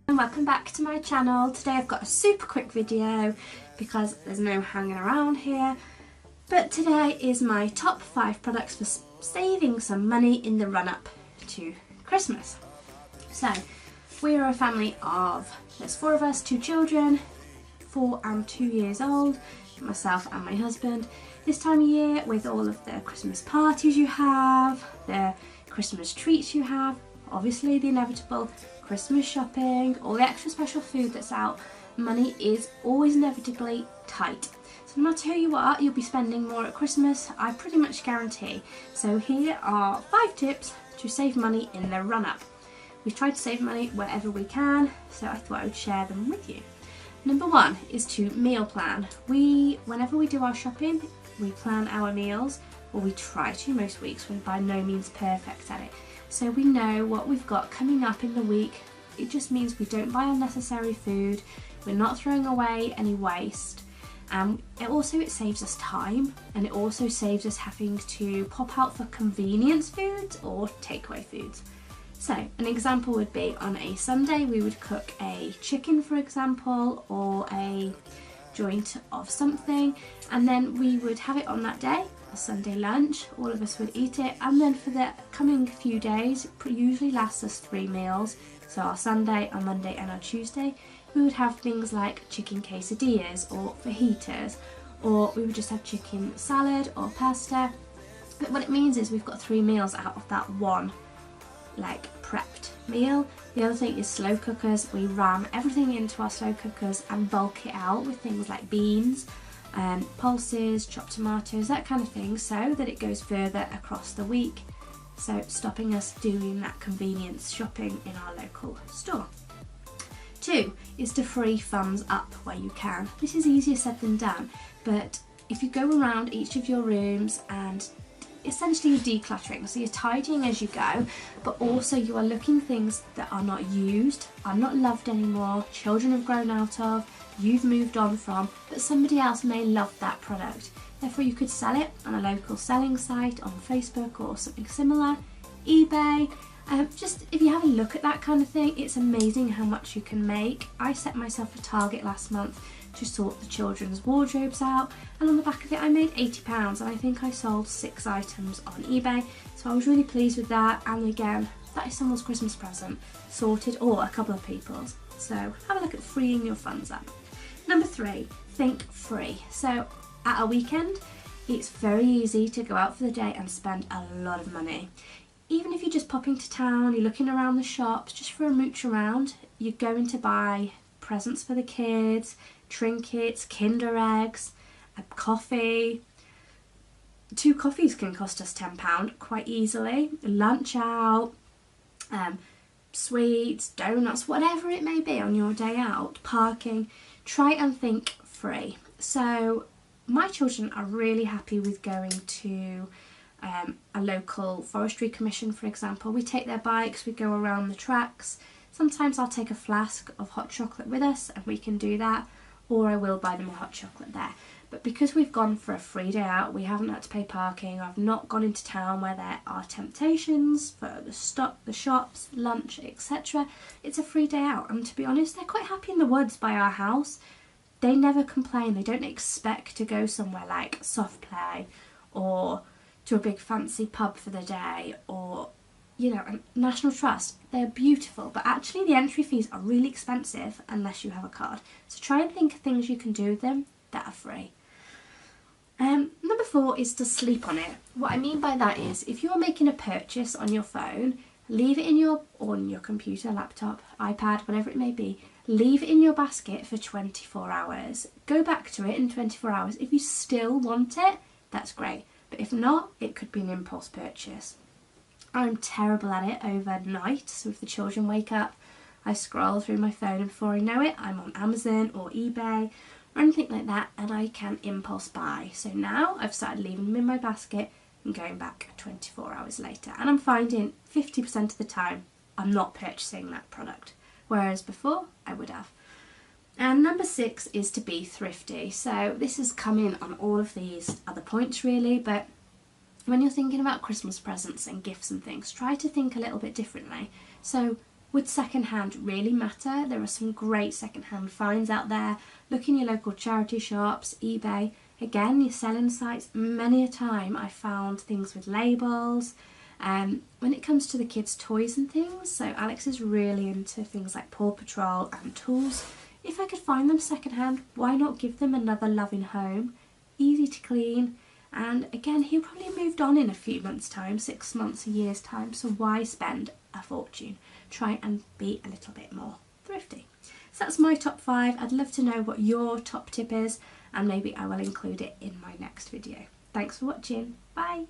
And welcome back to my channel. Today I've got a super quick video because there's no hanging around here. But today is my top 5 products for saving some money in the run-up to Christmas. So we are a family of, there's 4 of us, 2 children, 4 and 2 years old, myself and my husband. This time of year, with all of the Christmas parties you have, the Christmas treats you have, obviously the inevitable Christmas shopping, all the extra special food that's out, money is always inevitably tight. So no matter who you are, you'll be spending more at Christmas, I pretty much guarantee. So here are 5 tips to save money in the run-up. We've tried to save money wherever we can, so I thought I would share them with you. Number 1 is to meal plan. Whenever we do our shopping, we plan our meals, or we try to most weeks. We're by no means perfect at it. So we know what we've got coming up in the week. It just means we don't buy unnecessary food, we're not throwing away any waste. It saves us time, and it also saves us having to pop out for convenience foods or takeaway foods. So an example would be on a Sunday we would cook a chicken, for example, or a joint of something, and then we would have it on that day, a Sunday lunch, all of us would eat it, and then for the coming few days, it usually lasts us 3 meals, so our Sunday, our Monday and our Tuesday, we would have things like chicken quesadillas or fajitas, or we would just have chicken salad or pasta. But what it means is we've got 3 meals out of that one prepped meal. The other thing is slow cookers. We ram everything into our slow cookers and bulk it out with things like beans, pulses, chopped tomatoes, that kind of thing, so that it goes further across the week, so stopping us doing that convenience shopping in our local store. 2 is to free funds up where you can. This is easier said than done, but if you go around each of your rooms and essentially you're decluttering, so you're tidying as you go, but also you are looking things that are not used, are not loved anymore, children have grown out of, you've moved on from, but somebody else may love that product. Therefore you could sell it on a local selling site, on Facebook or something similar, eBay. Just if you have a look at that kind of thing, it's amazing how much you can make. I set myself a target last month to sort the children's wardrobes out, and on the back of it I made £80, and I think I sold 6 items on eBay, so I was really pleased with that. And again, that is someone's Christmas present sorted, or a couple of people's, so have a look at freeing your funds up. Number 3, think free. So at a weekend it's very easy to go out for the day and spend a lot of money. Even if you're just popping to town, you're looking around the shops just for a mooch around, you're going to buy presents for the kids, trinkets, Kinder eggs, a coffee. 2 coffees can cost us £10 quite easily. Lunch out, sweets, donuts, whatever it may be on your day out, parking. Try and think free. So my children are really happy with going to a local forestry commission, for example. We take their bikes, we go around the tracks. Sometimes I'll take a flask of hot chocolate with us and we can do that, or I will buy them a hot chocolate there. But because we've gone for a free day out, we haven't had to pay parking, I've not gone into town where there are temptations for the shops, lunch, etc. It's a free day out, and to be honest, they're quite happy in the woods by our house. They never complain, they don't expect to go somewhere like Soft Play or to a big fancy pub for the day, or a National Trust. They're beautiful, but actually the entry fees are really expensive unless you have a card. So try and think of things you can do with them that are free. Number 4 is to sleep on it. What I mean by that is, if you're making a purchase on your phone, leave it on your computer, laptop, iPad, whatever it may be, leave it in your basket for 24 hours. Go back to it in 24 hours. If you still want it, that's great. But if not, it could be an impulse purchase. I'm terrible at it overnight, so if the children wake up, I scroll through my phone and before I know it, I'm on Amazon or eBay or anything like that, and I can impulse buy. So now I've started leaving them in my basket and going back 24 hours later, and I'm finding 50% of the time I'm not purchasing that product, whereas before I would have. And number 6 is to be thrifty. So this has come in on all of these other points really, but when you're thinking about Christmas presents and gifts and things, try to think a little bit differently. So Would second-hand really matter? There are some great second-hand finds out there. Look in your local charity shops, eBay. Again, your selling sites. Many a time I found things with labels. When it comes to the kids' toys and things, so Alex is really into things like Paw Patrol and tools. If I could find them second-hand, why not give them another loving home? Easy to clean. And again, he'll probably moved on in a few months' time, 6 months, a year's time, so why spend a fortune? Try and be a little bit more thrifty. So that's my top 5. I'd love to know what your top tip is, and maybe I will include it in my next video. Thanks for watching. Bye!